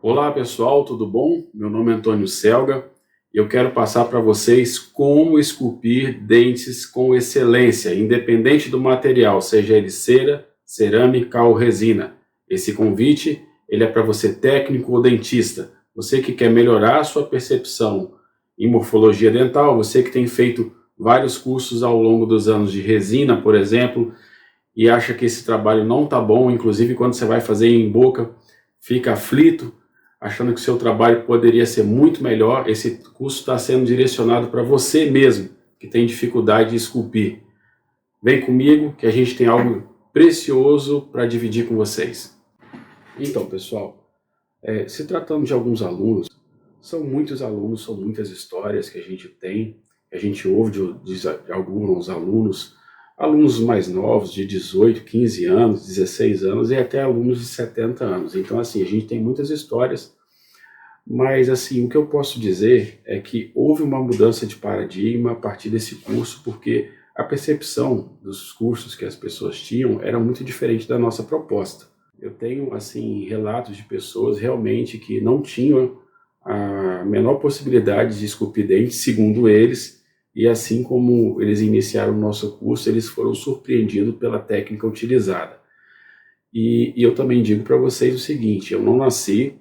Olá pessoal, tudo bom? Meu nome é Antônio Selga e eu quero passar para vocês como esculpir dentes com excelência, independente do material, seja ele cera, cerâmica ou resina. Esse convite ele é para você técnico ou dentista, você que quer melhorar a sua percepção em morfologia dental, você que tem feito vários cursos ao longo dos anos de resina, por exemplo, e acha que esse trabalho não está bom, inclusive quando você vai fazer em boca, fica aflito, achando que o seu trabalho poderia ser muito melhor. Esse curso está sendo direcionado para você mesmo, que tem dificuldade de esculpir. Vem comigo que a gente tem algo precioso para dividir com vocês. Então, pessoal, se tratando de alguns alunos, são muitos alunos, são muitas histórias que a gente tem, que a gente ouve de alguns alunos mais novos, de 18, 15 anos, 16 anos e até alunos de 70 anos. Então, assim, a gente tem muitas histórias, mas, assim, o que eu posso dizer é que houve uma mudança de paradigma a partir desse curso, porque a percepção dos cursos que as pessoas tinham era muito diferente da nossa proposta. Eu tenho, assim, relatos de pessoas realmente que não tinham a menor possibilidade de esculpir dentes, segundo eles, e assim como eles iniciaram o nosso curso, eles foram surpreendidos pela técnica utilizada. E eu também digo para vocês o seguinte, eu não nasci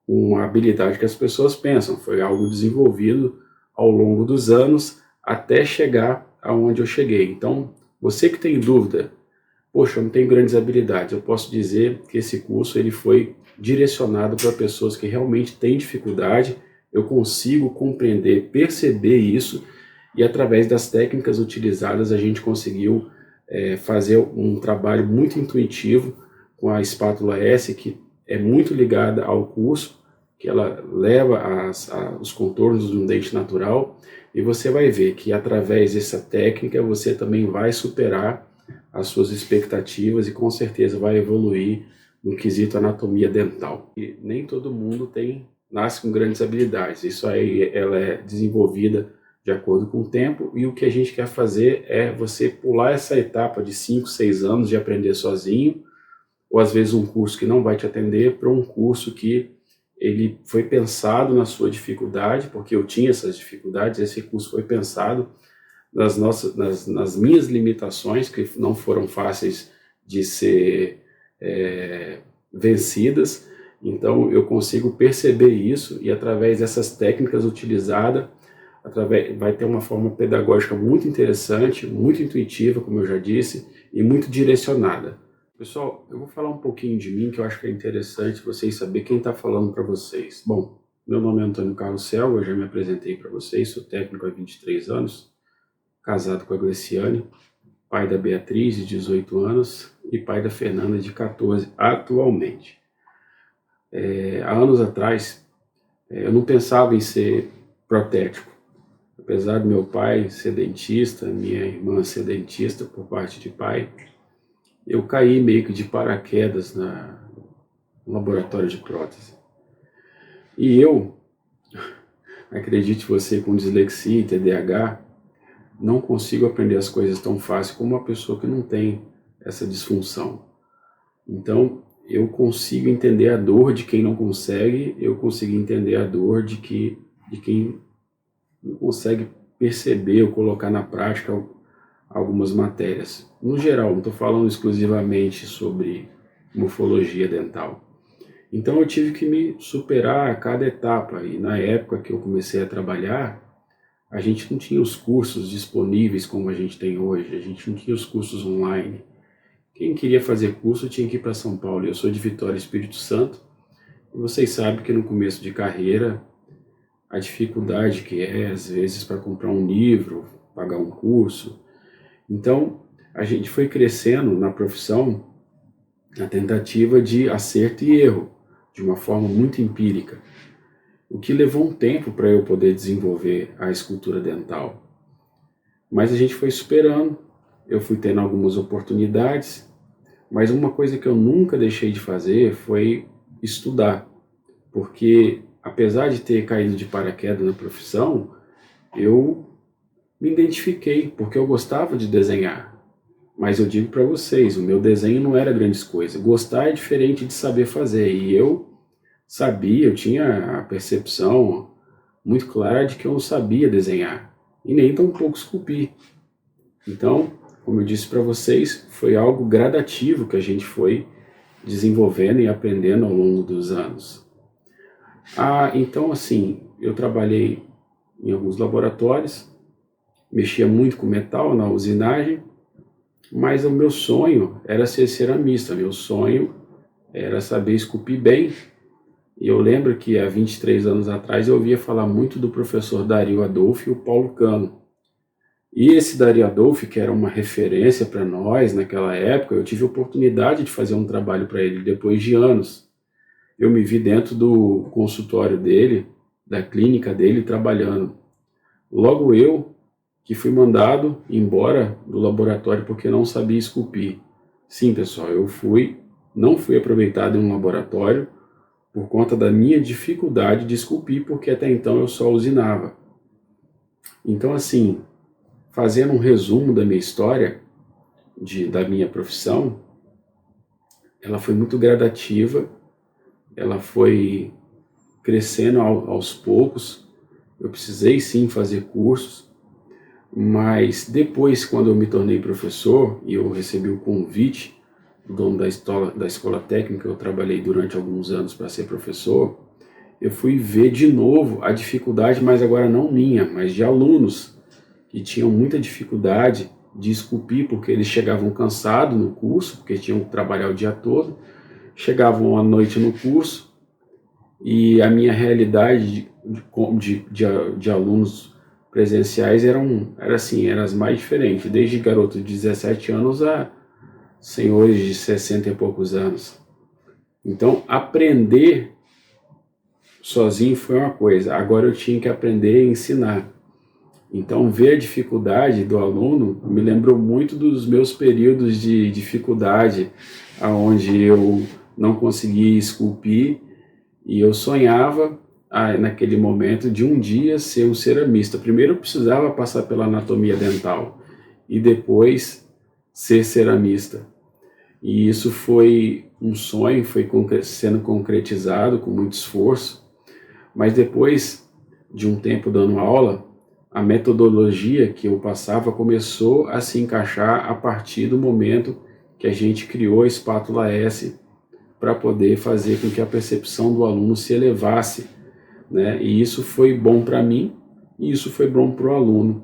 com uma habilidade que as pessoas pensam, foi algo desenvolvido ao longo dos anos até chegar aonde eu cheguei. Então, você que tem dúvida, poxa, eu não tenho grandes habilidades, eu posso dizer que esse curso ele foi direcionado para pessoas que realmente têm dificuldade, eu consigo compreender, perceber isso, e através das técnicas utilizadas a gente conseguiu fazer um trabalho muito intuitivo com a espátula S, que é muito ligada ao curso, que ela leva os contornos de um dente natural, e você vai ver que através dessa técnica você também vai superar as suas expectativas e com certeza vai evoluir no quesito anatomia dental. E nem todo mundo nasce com grandes habilidades, isso aí ela é desenvolvida de acordo com o tempo, e o que a gente quer fazer é você pular essa etapa de 5, 6 anos de aprender sozinho, ou às vezes um curso que não vai te atender, para um curso que ele foi pensado na sua dificuldade, porque eu tinha essas dificuldades, esse curso foi pensado nas minhas limitações, que não foram fáceis de ser vencidas, então eu consigo perceber isso, e através dessas técnicas utilizadas, vai ter uma forma pedagógica muito interessante, muito intuitiva, como eu já disse, e muito direcionada. Pessoal, eu vou falar um pouquinho de mim, que eu acho que é interessante vocês saberem quem está falando para vocês. Bom, meu nome é Antônio Carlos Selva, eu já me apresentei para vocês, sou técnico há 23 anos, casado com a Gleciane, pai da Beatriz, de 18 anos, e pai da Fernanda, de 14, atualmente. Há anos atrás, eu não pensava em ser protético. Apesar do meu pai ser dentista, minha irmã ser dentista por parte de pai, eu caí meio que de paraquedas no laboratório de prótese. E eu, acredite você, com dislexia e TDAH, não consigo aprender as coisas tão fácil como uma pessoa que não tem essa disfunção. Então, eu consigo entender a dor de quem não consegue, eu consigo entender a dor de quem não consegue perceber ou colocar na prática algumas matérias. No geral, não estou falando exclusivamente sobre morfologia dental. Então eu tive que me superar a cada etapa, e na época que eu comecei a trabalhar, a gente não tinha os cursos disponíveis como a gente tem hoje, a gente não tinha os cursos online. Quem queria fazer curso tinha que ir para São Paulo. Eu sou de Vitória, Espírito Santo, e vocês sabem que no começo de carreira, a dificuldade que é, às vezes, para comprar um livro, pagar um curso. Então, a gente foi crescendo na profissão na tentativa de acerto e erro, de uma forma muito empírica, o que levou um tempo para eu poder desenvolver a escultura dental. Mas a gente foi superando, eu fui tendo algumas oportunidades, mas uma coisa que eu nunca deixei de fazer foi estudar, porque apesar de ter caído de paraquedas na profissão, eu me identifiquei, porque eu gostava de desenhar. Mas eu digo para vocês, o meu desenho não era grandes coisas. Gostar é diferente de saber fazer, e eu sabia, eu tinha a percepção muito clara de que eu não sabia desenhar e nem tão pouco esculpir. Então, como eu disse para vocês, foi algo gradativo que a gente foi desenvolvendo e aprendendo ao longo dos anos. Então assim, eu trabalhei em alguns laboratórios, mexia muito com metal na usinagem, mas o meu sonho era ser ceramista, meu sonho era saber esculpir bem. E eu lembro que há 23 anos atrás eu ouvia falar muito do professor Dario Adolfo e o Paulo Cano. E esse Dario Adolfo, que era uma referência para nós naquela época, eu tive a oportunidade de fazer um trabalho para ele depois de anos. Eu me vi dentro do consultório dele, da clínica dele, trabalhando. Logo eu, que fui mandado embora do laboratório porque não sabia esculpir. Sim, pessoal, não fui aproveitado em um laboratório por conta da minha dificuldade de esculpir, porque até então eu só usinava. Então, assim, fazendo um resumo da minha história, da minha profissão, ela foi muito gradativa, ela foi crescendo aos poucos. Eu precisei sim fazer cursos, mas depois, quando eu me tornei professor e eu recebi o convite do dono da escola técnica, eu trabalhei durante alguns anos para ser professor, eu fui ver de novo a dificuldade, mas agora não minha, mas de alunos que tinham muita dificuldade de esculpir, porque eles chegavam cansados no curso, porque tinham que trabalhar o dia todo, chegavam à noite no curso, e a minha realidade de alunos presenciais era as mais diferentes, desde garotos de 17 anos a senhores de 60 e poucos anos. Então, aprender sozinho foi uma coisa, agora eu tinha que aprender a ensinar. Então, ver a dificuldade do aluno me lembrou muito dos meus períodos de dificuldade, onde eu não conseguia esculpir e eu sonhava, naquele momento, de um dia ser um ceramista. Primeiro eu precisava passar pela anatomia dental e depois ser ceramista. E isso foi um sonho, foi sendo concretizado com muito esforço, mas depois de um tempo dando aula, a metodologia que eu passava começou a se encaixar a partir do momento que a gente criou a espátula S para poder fazer com que a percepção do aluno se elevasse, né? E isso foi bom para mim e isso foi bom para o aluno.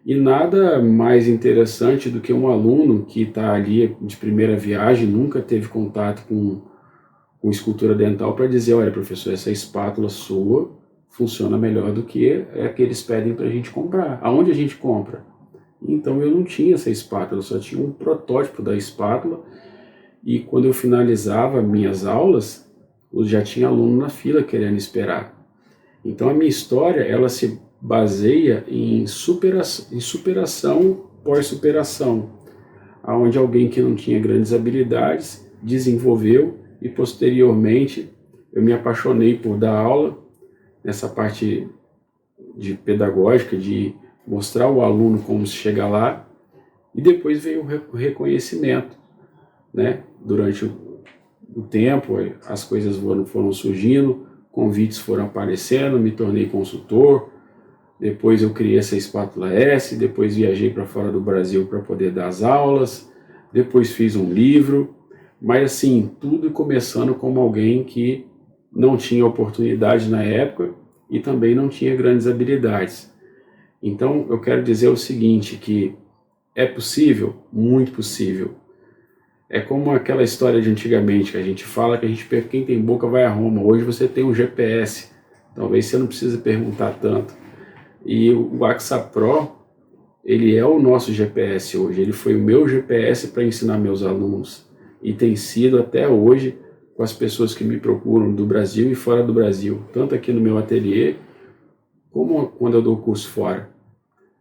E nada mais interessante do que um aluno que está ali de primeira viagem, nunca teve contato com escultura dental, para dizer, olha professor, essa espátula sua funciona melhor do que a que eles pedem para a gente comprar. Aonde a gente compra? Então eu não tinha essa espátula, eu só tinha um protótipo da espátula, e quando eu finalizava minhas aulas, eu já tinha aluno na fila querendo esperar. Então a minha história, ela se baseia em superação pós-superação, onde alguém que não tinha grandes habilidades desenvolveu, e posteriormente eu me apaixonei por dar aula, nessa parte de pedagógica, de mostrar ao aluno como se chega lá, e depois veio o reconhecimento, né? Durante o tempo, as coisas foram surgindo, convites foram aparecendo, me tornei consultor, depois eu criei essa espátula S, depois viajei para fora do Brasil para poder dar as aulas, depois fiz um livro, mas assim, tudo começando como alguém que não tinha oportunidade na época e também não tinha grandes habilidades. Então eu quero dizer o seguinte, que é possível, muito possível. É como aquela história de antigamente, que a gente fala que quem tem boca vai a Roma. Hoje você tem um GPS, talvez você não precise perguntar tanto. E o Axa Pro, ele é o nosso GPS hoje, ele foi o meu GPS para ensinar meus alunos. E tem sido até hoje com as pessoas que me procuram do Brasil e fora do Brasil, tanto aqui no meu ateliê, como quando eu dou curso fora.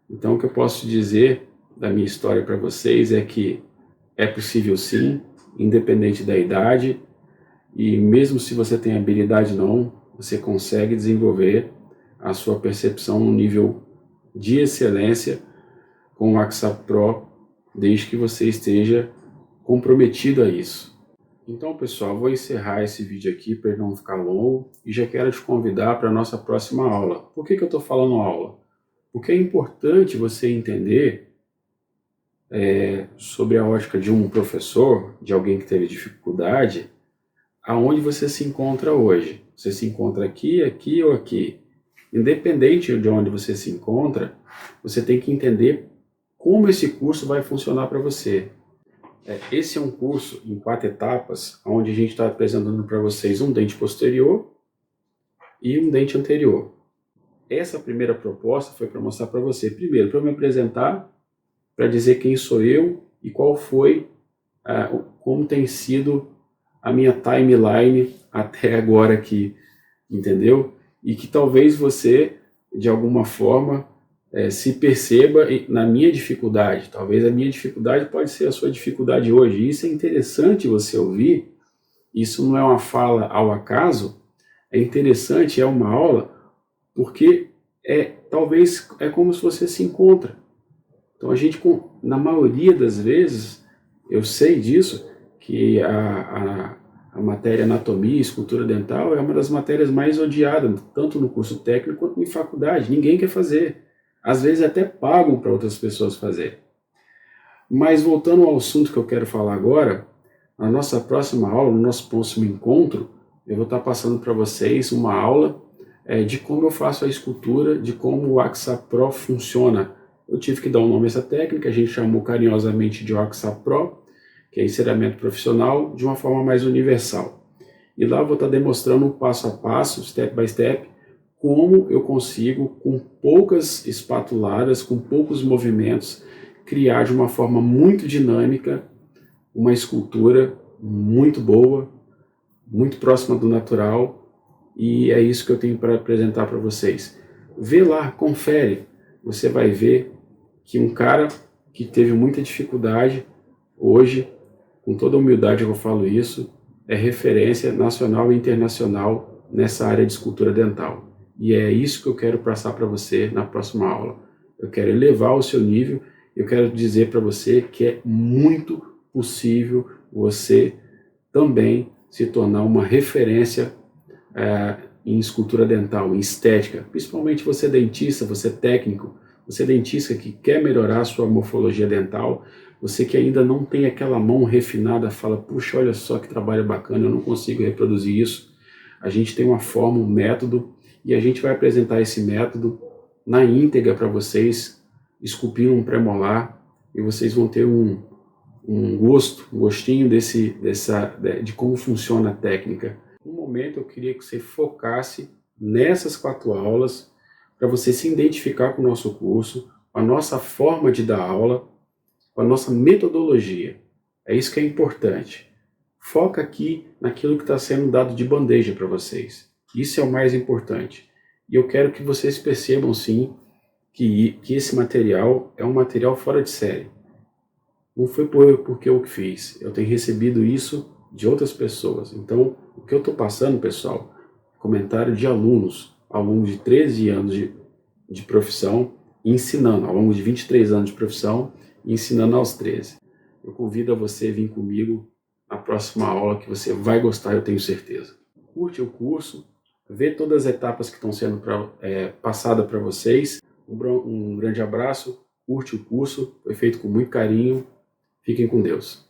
Então o que eu posso dizer da minha história para vocês é que é possível sim, independente da idade, e mesmo se você tem habilidade ou não, você consegue desenvolver a sua percepção num nível de excelência com o Axa Pro, desde que você esteja comprometido a isso. Então, pessoal, vou encerrar esse vídeo aqui para não ficar longo e já quero te convidar para a nossa próxima aula. Por que eu estou falando aula? Porque é importante você entender sobre a ótica de um professor, de alguém que teve dificuldade, aonde você se encontra hoje. Você se encontra aqui, aqui ou aqui. Independente de onde você se encontra, você tem que entender como esse curso vai funcionar para você. Esse é um curso em 4 etapas, onde a gente está apresentando para vocês um dente posterior e um dente anterior. Essa primeira proposta foi para mostrar para você, primeiro, para me apresentar, para dizer quem sou eu e qual foi, como tem sido a minha timeline até agora aqui, entendeu? E que talvez você, de alguma forma, se perceba na minha dificuldade. Talvez a minha dificuldade pode ser a sua dificuldade hoje. Isso é interessante você ouvir. Isso não é uma fala ao acaso. É interessante, é uma aula, porque talvez é como se você se encontra. Então a gente, na maioria das vezes, eu sei disso, que a matéria anatomia e escultura dental é uma das matérias mais odiadas, tanto no curso técnico quanto em faculdade. Ninguém quer fazer. Às vezes até pagam para outras pessoas fazerem. Mas voltando ao assunto que eu quero falar agora, na nossa próxima aula, no nosso próximo encontro, eu vou estar passando para vocês uma aula de como eu faço a escultura, de como o Axa Pro funciona. Eu tive que dar um nome a essa técnica, a gente chamou carinhosamente de Axa Pro, que é enceramento profissional, de uma forma mais universal. E lá eu vou estar demonstrando passo a passo, step by step, como eu consigo, com poucas espatuladas, com poucos movimentos, criar de uma forma muito dinâmica uma escultura muito boa, muito próxima do natural, e é isso que eu tenho para apresentar para vocês. Vê lá, confere, você vai ver que um cara que teve muita dificuldade, hoje, com toda a humildade eu falo isso, é referência nacional e internacional nessa área de escultura dental. E é isso que eu quero passar para você na próxima aula. Eu quero elevar o seu nível, eu quero dizer para você que é muito possível você também se tornar uma referência em escultura dental, em estética. Principalmente você dentista, você técnico, você dentista que quer melhorar a sua morfologia dental, você que ainda não tem aquela mão refinada, fala, puxa, olha só que trabalho bacana, eu não consigo reproduzir isso. A gente tem uma forma, um método, e a gente vai apresentar esse método na íntegra para vocês, esculpindo um premolar, e vocês vão ter um gostinho de como funciona a técnica. No momento eu queria que você focasse nessas 4 aulas, para você se identificar com o nosso curso, com a nossa forma de dar aula, com a nossa metodologia. É isso que é importante. Foca aqui naquilo que está sendo dado de bandeja para vocês. Isso é o mais importante. E eu quero que vocês percebam, sim, que esse material é um material fora de série. Não foi porque eu que fiz. Eu tenho recebido isso de outras pessoas. Então, o que eu estou passando, pessoal, comentário de alunos, ao longo de 13 anos de profissão, ensinando, ao longo de 23 anos de profissão, ensinando aos 13. Eu convido a você a vir comigo na próxima aula, que você vai gostar, eu tenho certeza. Curte o curso, vê todas as etapas que estão sendo passadas para vocês. Um grande abraço, curte o curso, foi feito com muito carinho. Fiquem com Deus.